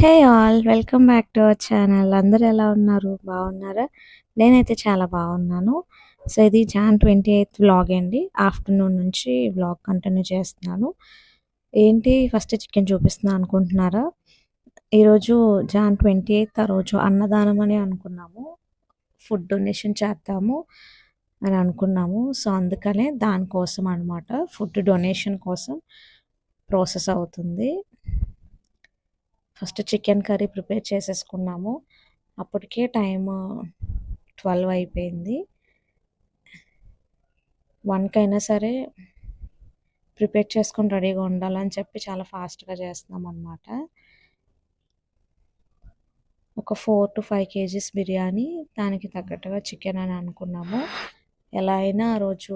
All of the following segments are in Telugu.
Hey all welcome back to our channel. అందరూ ఎలా ఉన్నారు? బాగున్నారా? నేనైతే చాలా బాగున్నాను. సో ఇది జాన్ 28 వ్లాగ్ అండి. ఆఫ్టర్నూన్ నుంచి వ్లాగ్ కంటిన్యూ చేస్తున్నాను. ఏంటి ఫస్ట్ చికెన్ చూపిస్తున్నా అనుకుంటున్నారా? ఈరోజు జాన్ 28 ఆ రోజు అన్నదానం అని అనుకున్నాము. ఫుడ్ డొనేషన్ చేద్దాము అని అనుకున్నాము. సో అందుకనే దానికోసం అనమాట, ఫుడ్ డొనేషన్ కోసం ప్రాసెస్ అవుతుంది. ఫస్ట్ చికెన్ కర్రీ ప్రిపేర్ చేసేసుకున్నాము. అప్పటికే టైము 12 అయిపోయింది. 1కైనా సరే ప్రిపేర్ చేసుకొని రెడీగా ఉండాలని చెప్పి చాలా ఫాస్ట్గా చేస్తున్నాం అనమాట. ఒక 4 to 5 kgs బిర్యానీ, దానికి తగ్గట్టుగా చికెన్ అని అనుకున్నాము. ఎలా అయినా ఆ రోజు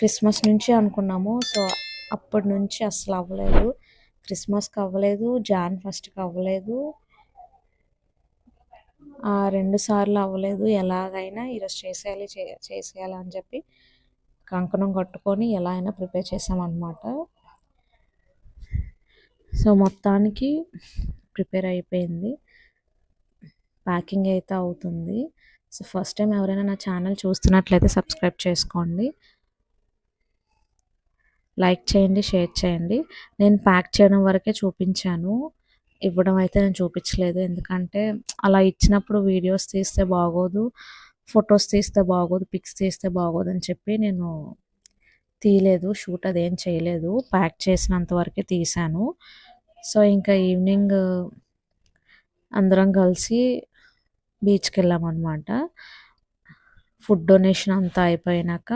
క్రిస్మస్ నుంచి అనుకున్నాము. సో అప్పటి నుంచి అస్సలు అవ్వలేదు. క్రిస్మస్కి అవ్వలేదు, జాన్ 1కి అవ్వలేదు, 2 సార్లు అవ్వలేదు. ఎలాగైనా ఈరోజు చేసేయాలి అని చెప్పి కంకణం కట్టుకొని ఎలా అయినా ప్రిపేర్ చేసామన్నమాట. సో మొత్తానికి ప్రిపేర్ అయిపోయింది. ప్యాకింగ్ అయితే అవుతుంది. సో ఫస్ట్ టైం ఎవరైనా నా ఛానల్ చూస్తున్నట్లయితే సబ్స్క్రైబ్ చేసుకోండి, లైక్ చేయండి, షేర్ చేయండి. నేను ప్యాక్ చేయడం వరకే చూపించాను, ఇవ్వడం అయితే నేను చూపించలేదు. ఎందుకంటే అలా ఇచ్చినప్పుడు వీడియోస్ తీస్తే బాగోదు, ఫొటోస్ తీస్తే బాగోదు, పిక్స్ తీస్తే బాగోదు అని చెప్పి నేను తీయలేదు, షూట్ అదేం చేయలేదు. ప్యాక్ చేసినంత వరకే తీసాను. సో ఇంకా ఈవినింగ్ అందరం కలిసి బీచ్కి వెళ్ళామన్నమాట. ఫుడ్ డొనేషన్ అంతా అయిపోయినాక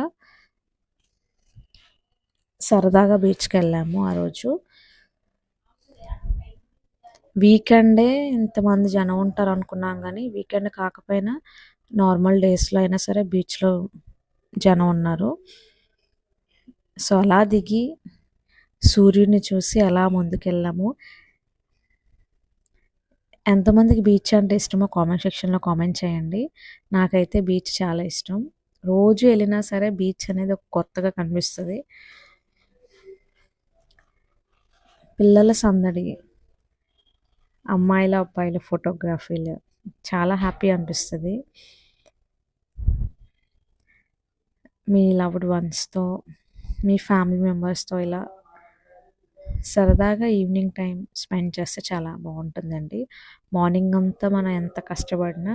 సరదాగా బీచ్కి వెళ్ళాము. ఆ రోజు వీకెండే ఇంతమంది జనం ఉంటారు అనుకున్నాం, కానీ వీకెండ్ కాకపోయినా నార్మల్ డేస్లో అయినా సరే బీచ్లో జనం ఉన్నారు. సో అలా దిగి సూర్యుడిని చూసి అలా ముందుకెళ్ళాము. ఎంతమందికి బీచ్ అంటే ఇష్టమో కామెంట్ సెక్షన్లో కామెంట్ చేయండి. నాకైతే బీచ్ చాలా ఇష్టం. రోజు వెళ్ళినా సరే బీచ్ అనేది ఒక కొత్తగా కనిపిస్తుంది. పిల్లల సందడి, అమ్మాయిల అబ్బాయిల ఫోటోగ్రఫీలు, చాలా హ్యాపీ అనిపిస్తుంది. మీ లవ్డ్ వన్స్తో, మీ ఫ్యామిలీ మెంబర్స్తో ఇలా సరదాగా ఈవినింగ్ టైం స్పెండ్ చేస్తే చాలా బాగుంటుందండి. మార్నింగ్ అంతా మనం ఎంత కష్టపడినా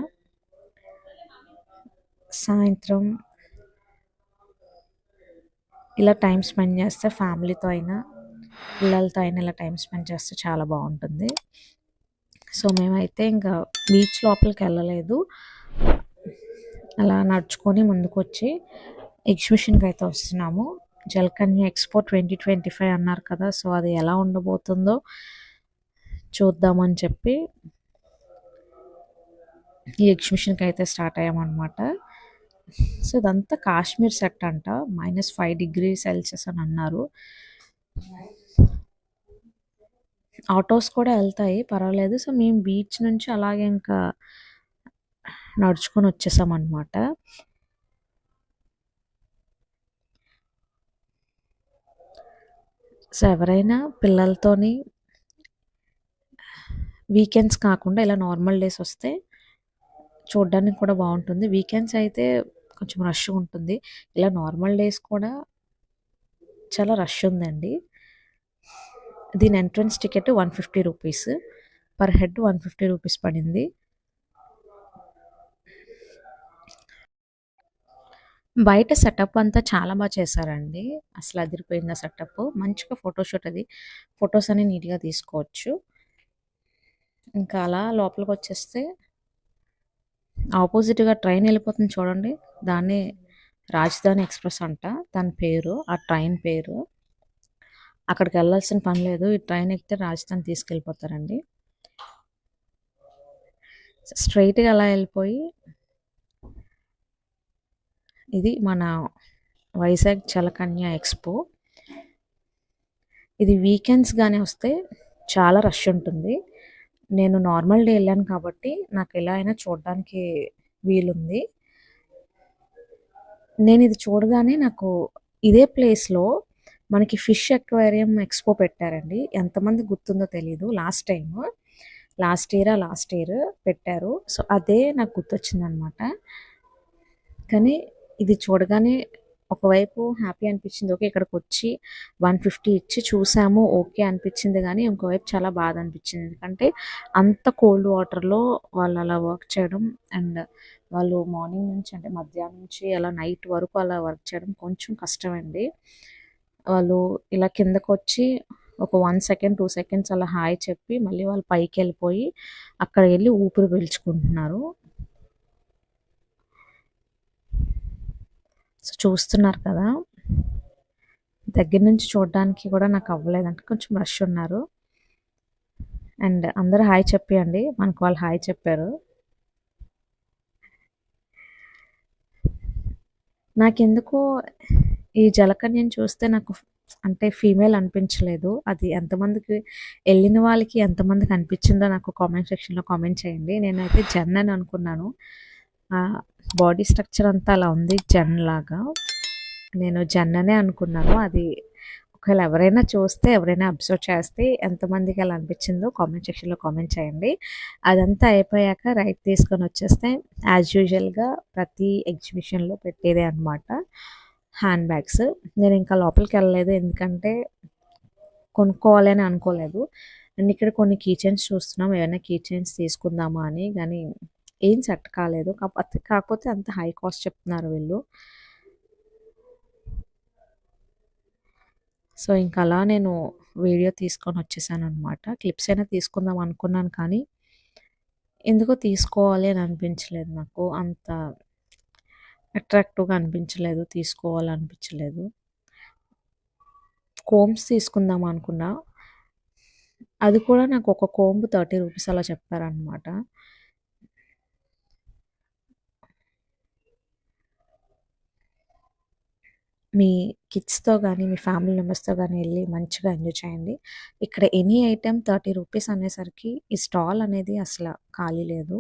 సాయంత్రం ఇలా టైం స్పెండ్ చేస్తే ఫ్యామిలీతో అయినా పిల్లలతో అయినా ఇలా టైం స్పెండ్ చేస్తే చాలా బాగుంటుంది. సో మేమైతే ఇంకా బీచ్ లోపలికి వెళ్ళలేదు, అలా నడుచుకొని ముందుకు వచ్చి ఎగ్జిబిషన్కి అయితే వస్తున్నాము. జలకన్య ఎక్స్పో 2025 అన్నారు కదా, సో అది ఎలా ఉండబోతుందో చూద్దామని చెప్పి ఈ ఎగ్జిబిషన్కి అయితే స్టార్ట్ అయ్యామన్నమాట. సో ఇదంతా కాశ్మీర్ సెట్ అంట, -5 degrees Celsius అని అన్నారు. ఆటోస్ కూడా వెళ్తాయి, పర్వాలేదు. సో మేము బీచ్ నుంచి అలాగే ఇంకా నడుచుకొని వచ్చేసామన్నమాట. సో ఎవరైనా పిల్లలతోని వీకెండ్స్ కాకుండా ఇలా నార్మల్ డేస్ వస్తే చూడడానికి కూడా బాగుంటుంది. వీకెండ్స్ అయితే కొంచెం రష్ ఉంటుంది, ఇలా నార్మల్ డేస్ కూడా చాలా రష్ ఉందండి. దీని entrance ticket 150 rupees, per head 150 rupees పడింది. బయట సెటప్ అంతా చాలా బాగా చేశారండి, అసలు అదిరిపోయింది సెటప్. మంచిగా ఫోటోషూట్, అది ఫొటోస్ అని నీట్గా తీసుకోవచ్చు. ఇంకా అలా లోపలికి వచ్చేస్తే ఆపోజిట్గా ట్రైన్ వెళ్ళిపోతుంది చూడండి, దాన్ని రాజధాని ఎక్స్ప్రెస్ అంట దాని పేరు, ఆ ట్రైన్ పేరు. అక్కడికి వెళ్ళాల్సిన పని లేదు, ఈ ట్రైన్ ఎక్కితే రాజధాని తీసుకెళ్ళిపోతారండి. స్ట్రైట్గా అలా వెళ్ళిపోయి ఇది మన వైజాగ్ జలకన్య ఎక్స్పో. ఇది వీకెండ్స్ గానే వస్తే చాలా రష్ ఉంటుంది. నేను నార్మల్ డే వెళ్ళాను కాబట్టి నాకు ఎలా అయినా చూడడానికి వీలుంది. నేను ఇది చూడగానే నాకు ఇదే ప్లేస్లో మనకి ఫిష్ అక్వేరియం ఎక్స్‌పో పెట్టారండి. ఎంతమందికి గుర్తుందో తెలీదు. లాస్ట్ ఇయర్ పెట్టారు. సో, అదే నాకు గుర్తొచ్చిందనమాట. కానీ ఇది చూడగానే ఒకవైపు హ్యాపీ అనిపించింది. ఓకే. ఇక్కడికొచ్చి 150 ఇచ్చి చూసాము. ఓకే అనిపించింది గానీ, ఇంకోవైపు చాలా బాధ అనిపించింది. ఎందుకంటే అంత కోల్డ్ వాటర్‌లో వాళ్ళు అలా వర్క్ చేయడం అండ్ వాళ్ళు మార్నింగ్ నుంచి అంటే మధ్యాహ్నం నుంచి అలా నైట్ వరకు అలా వర్క్ చేయడం కొంచెం కష్టమండి. వాళ్ళు ఇలా కిందకొచ్చి ఒక 1 సెకండ్, 2 సెకండ్స్ అలా హాయ్ చెప్పి మళ్ళీ వాళ్ళు పైకెళ్ళిపోయి అక్కడ ఎళ్లి ఊపిరి పీల్చుకుంటున్నారు. సో, చూస్తున్నారు కదా! దగ్గర నుంచి చూడడానికి కూడా నాకు అవ్వలేదు. అంటే కొంచెం రష్ ఉన్నారు. అండ్ అందరూ హాయ్ చెప్పియండి. మనకు వాళ్ళు హాయ్ చెప్పారు. నాకెందుకో ఈ జలకన్యని చూస్తే నాకు అంటే ఫీమేల్ అనిపించలేదు. అది ఎంతమందికి ఎళ్ళిన వాళ్ళకి ఎంతమందికి అనిపించిందో నాకు కామెంట్ సెక్షన్‌లో కామెంట్ చేయండి. నేనైతే జెన్ అని అనుకున్నాను. బాడీ స్ట్రక్చర్ అంతా అలా ఉంది జెన్ లాగా. నేను జెన్ అనే అనుకున్నాను. అది ఒకవేళ ఎవరైనా చూస్తే, ఎవరైనా అబ్జర్వ్ చేస్తే ఎంతమందికి అలా అనిపించిందో కామెంట్ సెక్షన్‌లో కామెంట్ చేయండి. అదంతా అయిపోయాక రైట్ తీసుకొని వచ్చేస్తే యాజ్ యూజువల్‌గా ప్రతి ఎగ్జిబిషన్‌లో పెట్టేదే అనమాట హ్యాండ్ బ్యాగ్స్. నేను ఇంకా లోపలికెళ్ళలేదు. ఎందుకంటే కొనుక్కోవాలని అనుకోలేదు. అండ్ ఇక్కడ కొన్ని కీ చైన్స్ చూస్తున్నాం. ఏమైనా కీ చైన్స్ తీసుకుందామా అని. కానీ ఏం సెట్ కాలేదు. కాకపోతే అంత హై కాస్ట్ చెప్తున్నారు వీళ్ళు. సో, ఇంక అలా నేను వీడియో తీసుకొని వచ్చేసాననమాట. క్లిప్స్ అయినా తీసుకుందాం అనుకున్నాను కానీ, ఎందుకో తీసుకోవాలి అని అనిపించలేదు నాకు. అంత అట్రాక్టివ్‌గా అనిపించలేదు. తీసుకోవాలనిపించలేదు. కోంబ్స్ తీసుకుందాం అనుకున్నా. అది కూడా నాకు ఒక కోంబ్ 30 రూపీస్ అలా చెప్పారనమాట. మీ కిడ్స్‌తో గానీ, మీ ఫ్యామిలీ మెంబర్స్‌తో గానీ ఎళ్లి మంచిగా ఎంజాయ్ చేయండి. ఇక్కడ ఎనీ ఐటెమ్ 30 రూపీస్ అనేసరికి ఈ స్టాల్ అనేది అసల ఖాళీ లేదు.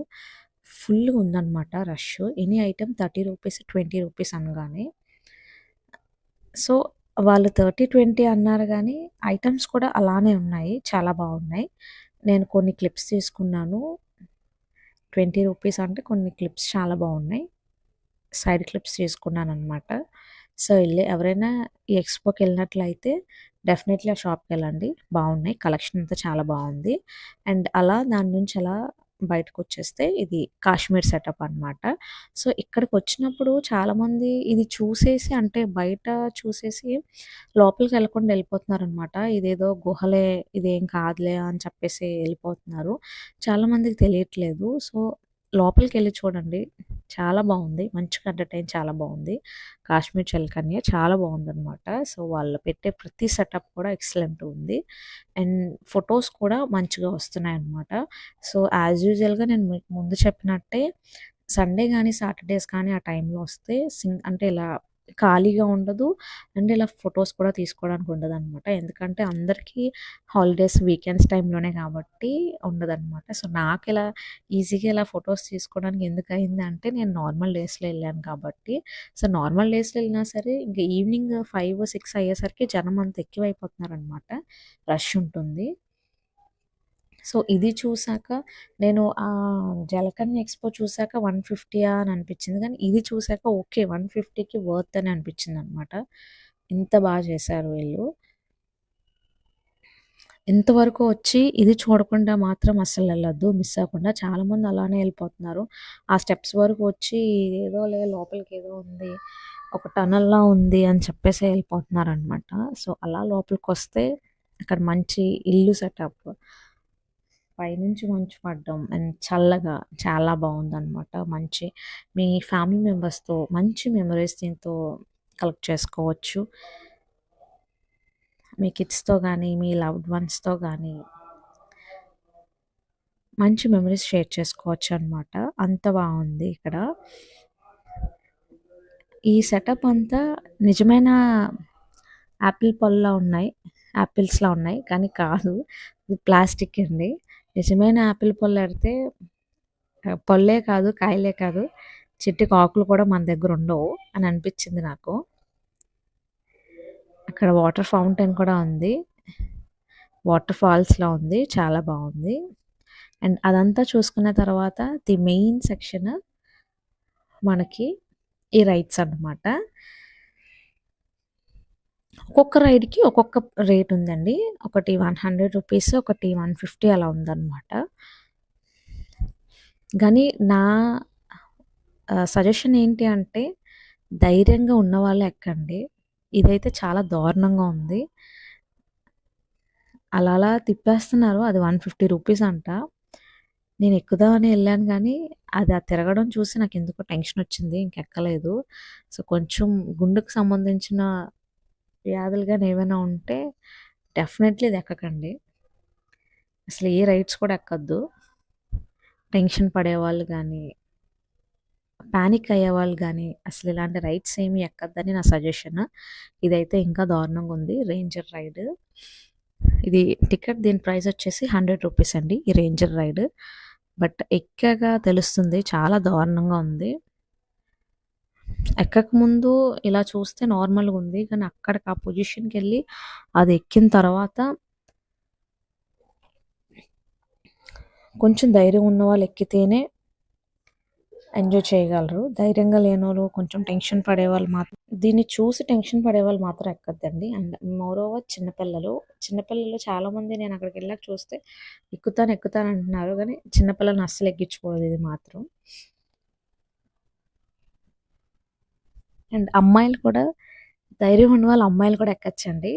ఫుల్‌గా ఉందనమాట rush. Any item 30 rupees, 20 rupees అనగానే. సో, వాళ్ళు 30, 20 అన్నారు గానీ, ఐటెమ్స్ కూడా అలానే ఉన్నాయి. చాలా బాగున్నాయి. నేను కొన్ని క్లిప్స్ తీసుకున్నాను. 20 రూపీస్ అంటే కొన్ని క్లిప్స్ చాలా బాగున్నాయి. Side clips తీసుకున్నాననమాట. సో, ఎవరైనా ఈ ఎక్స్‌పోకెళ్ళినట్లయితే డెఫినెట్‌లీ ఆ షాప్‌కెళ్ళండి. బావున్నాయి. కలెక్షన్ అంతా చాలా బావుంది. అండ్ అలా దాని నుంచి అలా బయటకొచ్చేస్తే ఇది కాశ్మీర్ సెటప్ అనమాట. సో, ఇక్కడికొచ్చినప్పుడు చాలామంది ఇది చూసేసి అంటే బయట చూసేసి లోపలికెళ్ళకుండా ఎళ్ళిపోతున్నారనమాట. ఇదేదో గుహలే, ఇదేం కాదులే అని చెప్పేసి ఎళ్ళిపోతున్నారు. చాలామందికి తెలియట్లేదు. సో, లోపలికెళ్ళి చూడండి. చాలా బావుంది. మంచిగా ఎంటర్‌టైన్ చాలా బావుంది. కాశ్మీర్ చలకన్య చాలా బావుందనమాట. సో, వాళ్ళు పెట్టే ప్రతి సెటప్ కూడా ఎక్సలెంట్ ఉంది. అండ్ ఫోటోస్ కూడా మంచిగా వస్తున్నాయన్నమాట. సో, యాజ్ యూజువల్‌గా నేను మీకు ముందు చెప్పినట్టే సండే గానీ, సాటర్‌డేస్ కానీ ఆ టైంలో వస్తే అంటే ఇలా ఖాళీగా ఉండదు. అండ్ ఇలా ఫోటోస్ కూడా తీసుకోవడానికి ఉండదనమాట. ఎందుకంటే అందరికీ హాలిడేస్, వీకెండ్స్ టైంలోనే కాబట్టి ఉండదనమాట. సో, నాకిలా ఈజీగా ఇలా ఫోటోస్ తీసుకోవడానికి ఎందుకయింది అంటే నేను నార్మల్ డేస్‌లో ఎళ్ళాను కాబట్టి. సో, నార్మల్ డేస్‌లో ఎళ్ళినా సరే ఇంక ఈవినింగ్ 5, 6 అయ్యేసరికి జనం అంత ఎక్కువైపోతున్నారనమాట. రష్ ఉంటుంది. సో, ఇది చూసాక నేను జలకన్య ఎక్స్‌పో చూసాక 150 అని అనిపించింది. కానీ ఇది చూసాక ఓకే. 150కి వర్త్ అని అనిపించిందనమాట. ఇంత చేశారు వీళ్ళు. ఇంతవరకు వచ్చి ఇది చూడకుండా మాత్రం అస్సలెళ్ళొద్దు మిస్ అవ్వకుండా. చాలామంది అలానే ఎళ్ళిపోతున్నారు. ఆ స్టెప్స్ వరకు వచ్చి ఏదోలే లోపలికేదో ఉంది. ఒక టనల్‌లా ఉంది అని చెప్పేసి ఎళ్ళిపోతున్నారనమాట. సో, అలా లోపలికొస్తే అక్కడ మంచి ఇల్లు సెటప్. పైనుంచి మంచు పడడం అండ్ చల్లగా చాలా బావుందనమాట. మీ ఫ్యామిలీ మెంబర్స్‌తో మంచి మెమోరీస్ దీంతో కలెక్ట్ చేసుకోవచ్చు. మీ కిడ్స్‌తో గానీ, మీ లవ్డ్ వన్స్‌తో గానీ మంచి మెమోరీస్ షేర్ చేసుకోవచ్చనమాట. అంత బావుంది ఇక్కడ. ఈ సెటప్ అంతా నిజమైన యాపిల్ పళ్ళలా ఉన్నాయి. యాపిల్స్‌లా ఉన్నాయి. కానీ కాదు. ఇది ప్లాస్టిక్ అండి. నిజమైన యాపిల్ పళ్ళెడితే పళ్ళే కాదు, కాయలే కాదు, చెట్టుకి ఆకులు కూడా మన దగ్గరుండవు అని అనిపిచ్చింది నాకు. అక్కడ వాటర్ ఫౌంటైన్ కూడా ఉంది. వాటర్ ఫాల్స్‌లా ఉంది. చాలా బావుంది. అండ్ అదంతా చూసుకున్న తర్వాత ది మెయిన్ సెక్షన్ మనకి ఈ రైడ్స్ అన్నమాట. ఒక్కొక్క రైడ్‌కి ఒక్కొక్క రేట్ ఉందండి. ఒకటి ₹100 ఒకటి 150 అలా ఉందన్నమాట. గానీ నా సజెషన్ ఏంటి అంటే ధైర్యంగా ఉన్నవాళ్ళే ఎక్కండి. ఇదైతే చాలా దారుణంగా ఉంది. అలా తిప్పేస్తున్నారు. అది ₹150 అంట. నేను ఎక్కుదామని ఎళ్ళాను గానీ, అది ఆ తిరగడం చూసి నాకెందుకో టెన్షనొచ్చింది. ఇంకెక్కలేదు. సో, కొంచెం గుండెకు సంబంధించిన వ్యాధులు గాని ఏవైనా ఉంటే డెఫినెట్‌లీ ఇది ఎక్కకండి. అసలు ఏ రైడ్స్ కూడా ఎక్కొద్దు. టెన్షన్ పడేవాళ్ళు గానీ, పానిక్ అయ్యేవాళ్ళు గానీ, అసలు ఇలాంటి రైడ్స్ ఏమి ఎక్కొద్దని నా సజెషన్. ఇదైతే ఇంకా దారుణంగా ఉంది. Ranger ride. ఇది దీని ప్రైస్ వచ్చేసి ₹100 అండి. ఈ రేంజర్ రైడ్. బట్ ఎక్కాక తెలుస్తుంది చాలా దారుణంగా ఉంది. ఎక్కకముందు ఇలా చూస్తే నార్మల్‌గా ఉంది. కానీ అక్కడికి ఆ పొజిషన్‌కెళ్ళి అది ఎక్కిన తర్వాత కొంచెం ధైర్యం ఉన్నవాళ్ళు ఎక్కితేనే ఎంజాయ్ చేయగలరు. ధైర్యంగా లేనోళ్ళు కొంచెం టెన్షన్ పడేవాళ్ళు మాత్రం దీన్ని చూసి టెన్షన్ పడేవాళ్ళు మాత్రం ఎక్కొద్దండి. అండ్ మోరోవర్ చిన్నపిల్లలు చాలామంది నేను అక్కడికెళ్ళాక చూస్తే ఎక్కుతాను అంటున్నారు. కానీ చిన్నపిల్లల్ని అస్సలు ఎక్కించకూడదు ఇది మాత్రం. అండ్ అమ్మాయిలు కూడా ధైర్యం ఉన్నవాళ్ళు అమ్మాయిలు కూడా ఎక్కొచ్చండి.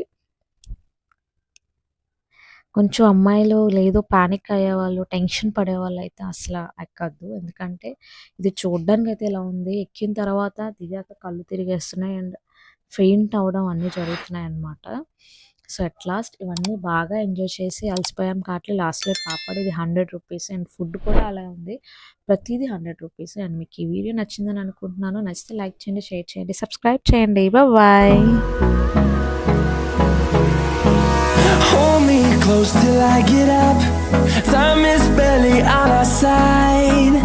కొంచెం అమ్మాయిలు లేదు పానిక్ అయ్యేవాళ్ళు, టెన్షన్ పడేవాళ్ళైతే అసల ఎక్కొద్దు. ఎందుకంటే ఇది చూడ్డానికైతే ఇలా ఉంది. ఎక్కిన తర్వాత దిగాక కళ్ళు తిరిగేస్తున్నాయి అండ్ ఫెయింట్ అవ్వడం అన్నీ జరుగుతున్నాయన్నమాట. సో, అట్ లాస్ట్ ఇవన్నీ బాగా ఎంజాయ్ చేసి అలసిపోయాం కాబట్టి లాస్ట్‌లో పాపడ్ ఇది ₹100 అండ్ ఫుడ్ కూడా అలా ఉంది. ప్రతీదీ ₹100 అండ్ మీకు ఈ వీడియో నచ్చిందని అనుకుంటున్నాను. నచ్చితే లైక్ చేయండి, షేర్ చేయండి, సబ్స్క్రైబ్ చేయండి. Bye. Hold me close till I get up. Time is barely on our side.